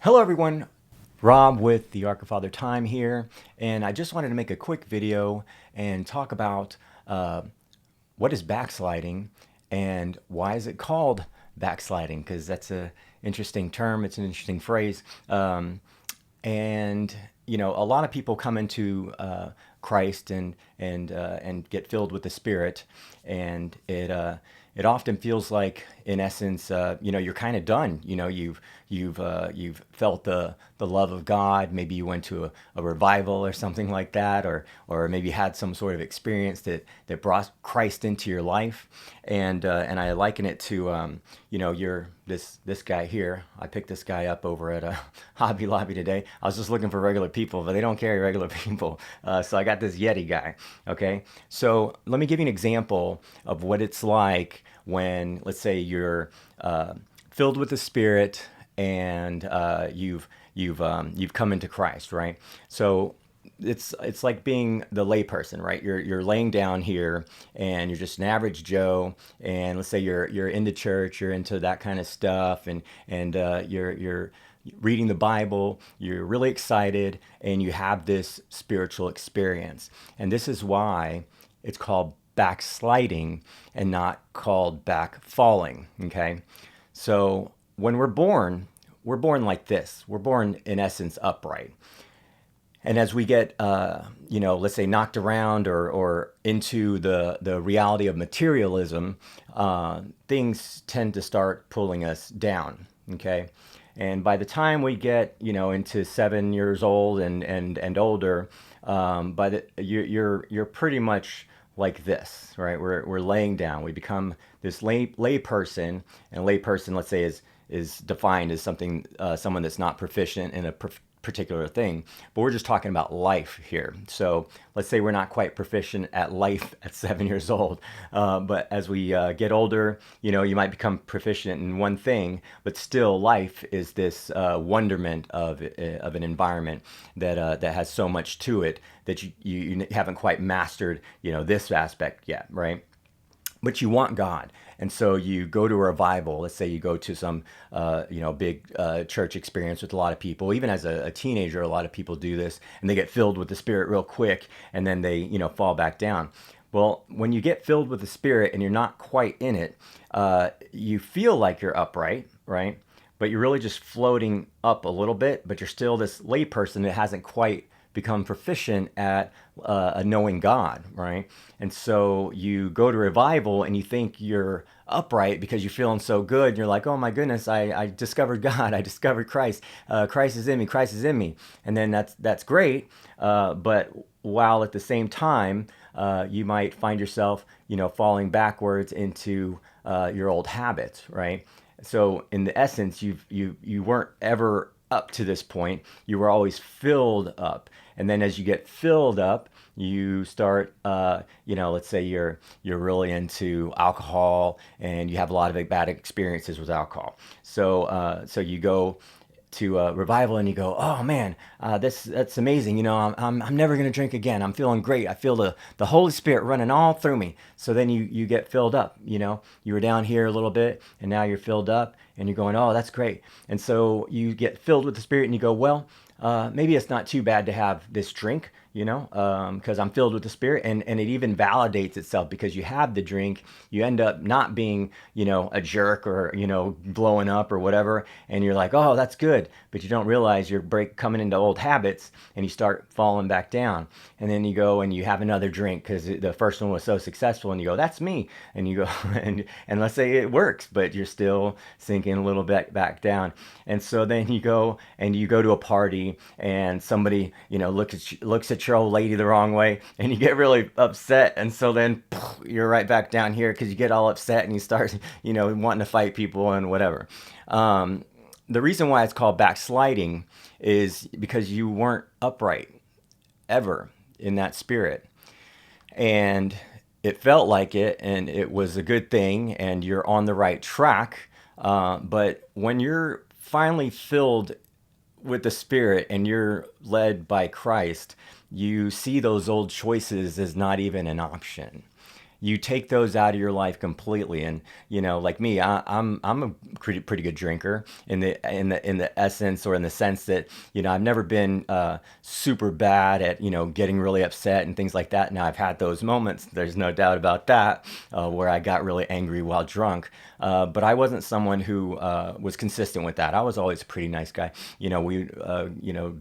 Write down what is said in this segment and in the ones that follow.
Hello everyone, Rob with the Ark of Father Time here, and I just wanted to make a quick video and talk about what is backsliding and why is it called backsliding, because that's an interesting term, it's an interesting phrase. And a lot of people come into Christ and get filled with the Spirit, and it often feels like, in essence, you're kind of done. You've felt the love of God. Maybe you went to a revival or something like that, or maybe had some sort of experience that brought Christ into your life. And I liken it to you're this guy here. I picked this guy up over at a Hobby Lobby today. I was just looking for regular people, but they don't carry regular people. So I got this Yeti guy. Okay, so let me give you an example of what it's like when, let's say, you're filled with the Spirit and you've come into Christ, right? So it's like being the layperson, right? You're laying down here and you're just an average Joe, and let's say you're into church, you're into that kind of stuff, and you're reading the Bible, you're really excited, and you have this spiritual experience. And this is why it's called backsliding and not called back falling. Okay, so when we're born like this. We're born in essence upright. And as we get, let's say, knocked around or into the reality of materialism, things tend to start pulling us down. Okay, and by the time we get, into 7 years old and older, you're pretty much like this, right? We're laying down. We become this lay person, and a lay person, let's say, is defined as someone that's not proficient in a particular thing, but we're just talking about life here. So let's say we're not quite proficient at life at 7 years old, but as we get older, you might become proficient in one thing, but still life is this wonderment of an environment that has so much to it that you haven't quite mastered this aspect yet, right? But you want God. And so you go to a revival. Let's say you go to some, big church experience with a lot of people. Even as a teenager, a lot of people do this, and they get filled with the Spirit real quick, and then they, fall back down. Well, when you get filled with the Spirit and you're not quite in it, you feel like you're upright, right? But you're really just floating up a little bit, but you're still this layperson that hasn't quite become proficient at knowing God, right? And so you go to revival and you think you're upright because you're feeling so good. And you're like, oh my goodness, I discovered God, I discovered Christ. Christ is in me, Christ is in me. And then that's great. But while at the same time, you might find yourself, falling backwards into your old habits, right? So in the essence, you weren't ever up to this point. You were always filled up, and then as you get filled up, you start, let's say you're really into alcohol, and you have a lot of bad experiences with alcohol. So you go to a revival and you go, oh man, that's amazing. I'm never gonna drink again. I'm feeling great. I feel the Holy Spirit running all through me. So then you get filled up. You were down here a little bit, and now you're filled up, and you're going, oh, that's great. And so you get filled with the Spirit, and you go, well, maybe it's not too bad to have this drink, because I'm filled with the Spirit, and it even validates itself because you have the drink. You end up not being, a jerk or, blowing up or whatever, and you're like, oh, that's good, but you don't realize you're coming into old habits, and you start falling back down, and then you go and you have another drink because the first one was so successful, and you go, that's me, and you go and let's say it works, but you're still sinking a little bit back down, and so then you go to a party, and somebody looks at your old lady the wrong way, and you get really upset, and so then you're right back down here because you get all upset and you start wanting to fight people and whatever. The reason why it's called backsliding is because you weren't upright ever in that Spirit, and it felt like it, and it was a good thing, and you're on the right track, but when you're finally filled with the Spirit and you're led by Christ, you see those old choices as not even an option. you take those out of your life completely. And like me, I'm a pretty good drinker in the essence, or in the sense that I've never been super bad at getting really upset and things like that. Now I've had those moments. There's no doubt about that, where I got really angry while drunk. But I wasn't someone who was consistent with that. I was always a pretty nice guy.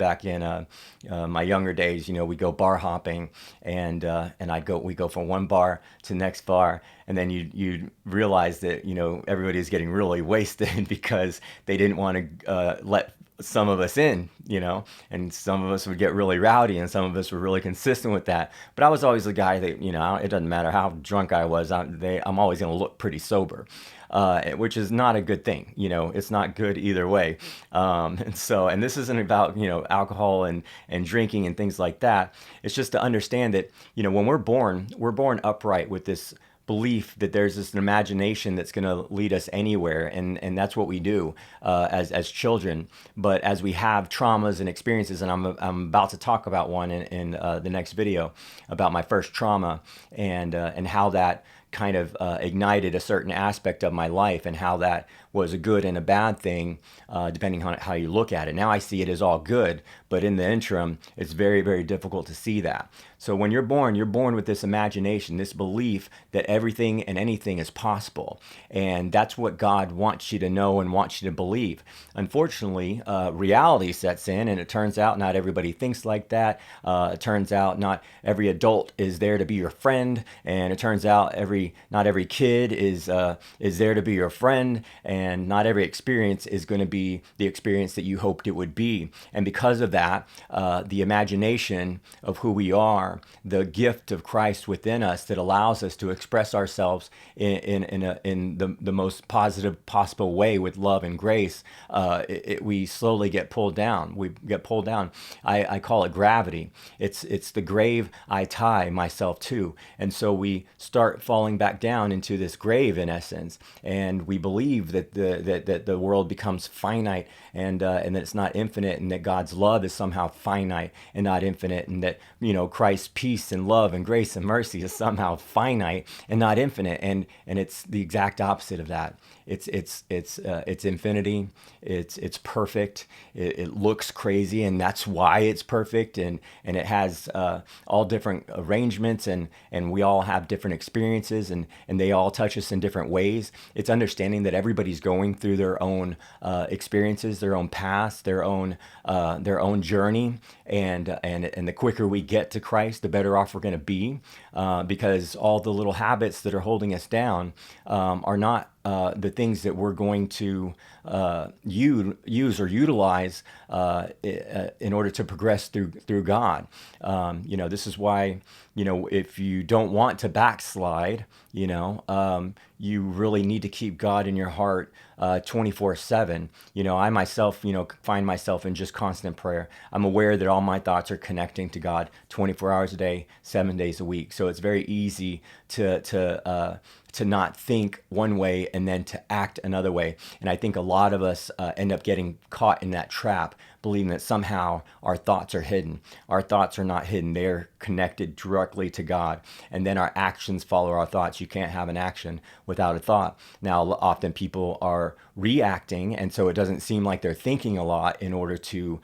Back in my younger days, we go bar hopping, and we go from one bar to the next bar, and then you realize that everybody's getting really wasted because they didn't want to let some of us in, and some of us would get really rowdy, and some of us were really consistent with that. But I was always the guy that, it doesn't matter how drunk I was, I'm always going to look pretty sober, which is not a good thing. It's not good either way. And this isn't about, alcohol and drinking and things like that. It's just to understand that, when we're born upright with this belief that there's this imagination that's going to lead us anywhere, and that's what we do as children. But as we have traumas and experiences, and I'm about to talk about one in the next video about my first trauma, and how that kind of ignited a certain aspect of my life, and how that was a good and a bad thing, depending on how you look at it. Now I see it as all good, but in the interim, it's very, very difficult to see that. So when you're born with this imagination, this belief that everything and anything is possible. And that's what God wants you to know and wants you to believe. Unfortunately, reality sets in, and it turns out not everybody thinks like that. It turns out not every adult is there to be your friend, and it turns out not every kid is there to be your friend, and not every experience is going to be the experience that you hoped it would be. And because of that, the imagination of who we are, the gift of Christ within us that allows us to express ourselves in the most positive possible way with love and grace, we slowly get pulled down. We get pulled down. I call it gravity. It's the grave I tie myself to. And so we start falling back down into this grave, in essence, and we believe that the world becomes finite, and that it's not infinite, and that God's love is somehow finite and not infinite, and that Christ's peace and love and grace and mercy is somehow finite and not infinite, and it's the exact opposite of that. It's infinity. It's perfect. It looks crazy, and that's why it's perfect, and it has all different arrangements, and we all have different experiences, and they all touch us in different ways. It's understanding that everybody's going through their own experiences, their own past, their own journey, and the quicker we get to Christ, the better off we're going to be, because all the little habits that are holding us down are not the things that we're going to use or utilize in order to progress through God. This is why, if you don't want to backslide, you really need to keep God in your heart 24/7. I myself, find myself in just constant prayer. I'm aware that all my thoughts are connecting to God 24 hours a day, 7 days a week. So it's very easy to not think one way and then to act another way. And I think a lot of us end up getting caught in that trap, believing that somehow our thoughts are hidden. Our thoughts are not hidden. They're connected directly to God. And then our actions follow our thoughts. You can't have an action without a thought. Now, often people are reacting, and so it doesn't seem like they're thinking a lot in order to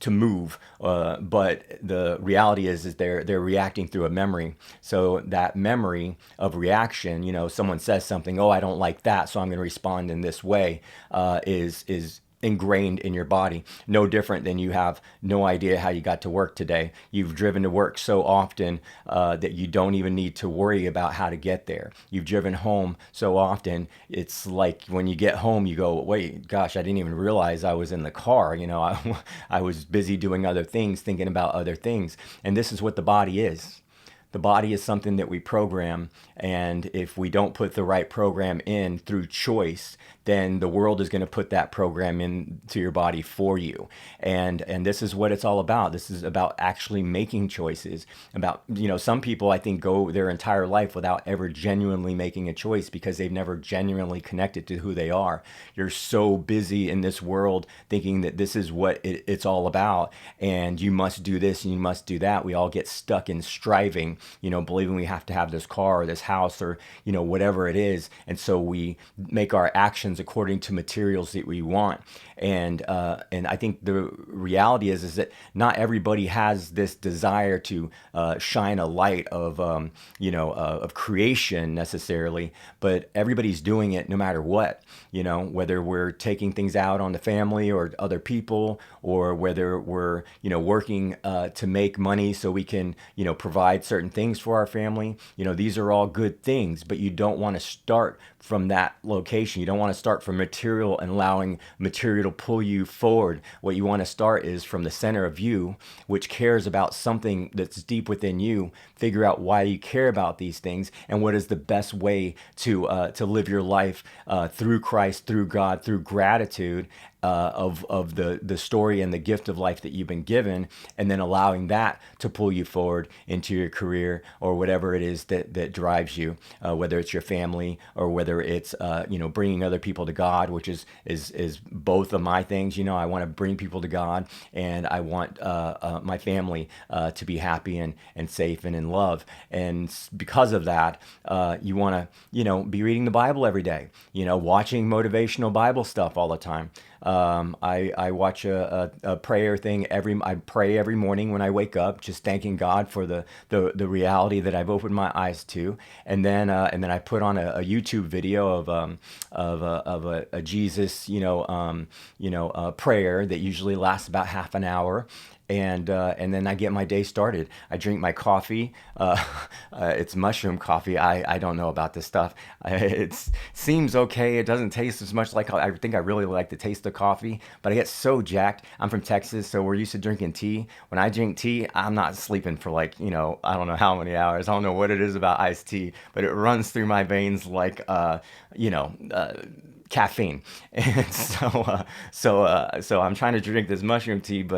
move. But the reality is they're reacting through a memory. So that memory of reaction, someone says something, oh, I don't like that, so I'm going to respond in this way, is ingrained in your body. No different than you have no idea how you got to work today. You've driven to work so often that you don't even need to worry about how to get there. You've driven home so often, it's like when you get home, you go, wait, gosh, I didn't even realize I was in the car. I was busy doing other things, thinking about other things. And this is what the body is. The body is something that we program, and if we don't put the right program in through choice, then the world is going to put that program into your body for you. And this is what it's all about. This is about actually making choices. About, some people I think go their entire life without ever genuinely making a choice because they've never genuinely connected to who they are. You're so busy in this world thinking that this is what it's all about, and you must do this and you must do that. We all get stuck in striving, believing we have to have this car or this house or, whatever it is. And so we make our actions according to materials that we want. And I think the reality is that not everybody has this desire to shine a light of creation necessarily, but everybody's doing it no matter what. Whether we're taking things out on the family or other people, or whether we're working to make money so we can provide certain things for our family. These are all good things, but you don't want to start from that location. You don't want to start from material and allowing material to pull you forward. What you want to start is from the center of you, which cares about something that's deep within you. Figure out why you care about these things and what is the best way to live your life through Christ, through God, through gratitude of the story and the gift of life that you've been given, and then allowing that to pull you forward into your career or whatever it is that drives you, whether it's your family or whether it's bringing other people to God, which is both of my things. I want to bring people to God, and I want my family to be happy and safe and in love. And because of that, you want to be reading the Bible every day, watching motivational Bible stuff all the time. I watch a prayer thing I pray every morning when I wake up, just thanking God for the reality that I've opened my eyes to, and then I put on a YouTube video of a Jesus prayer that usually lasts about half an hour. And then I get my day started. I drink my coffee. It's mushroom coffee. I don't know about this stuff. It seems okay. It doesn't taste as much like I think I really like the taste of coffee, but I get so jacked. I'm from Texas, so we're used to drinking tea. When I drink tea, I'm not sleeping for I don't know how many hours. I don't know what it is about iced tea, but it runs through my veins like caffeine. And so I'm trying to drink this mushroom tea,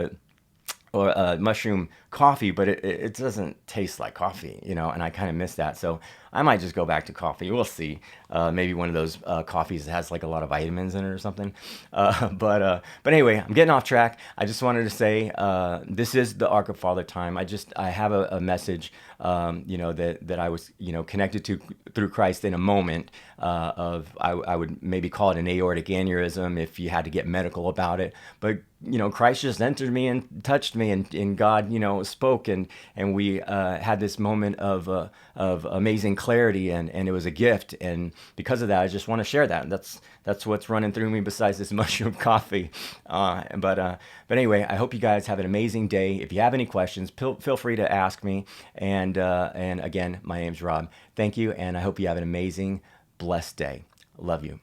or mushroom coffee, but it doesn't taste like coffee, and I kind of miss that. So I might just go back to coffee. We'll see. Maybe one of those coffees that has like a lot of vitamins in it or something. But anyway, I'm getting off track. I just wanted to say this is the Ark of Father time. I have a message, that I was connected to through Christ in a moment I would maybe call it an aortic aneurysm if you had to get medical about it. But Christ just entered me and touched me, and God spoke, and we had this moment of amazing clarity, and it was a gift. And because of that, I just want to share that. That's what's running through me besides this mushroom coffee. But anyway, I hope you guys have an amazing day. If you have any questions, feel free to ask me. And again, my name's Rob. Thank you, and I hope you have an amazing, blessed day. Love you.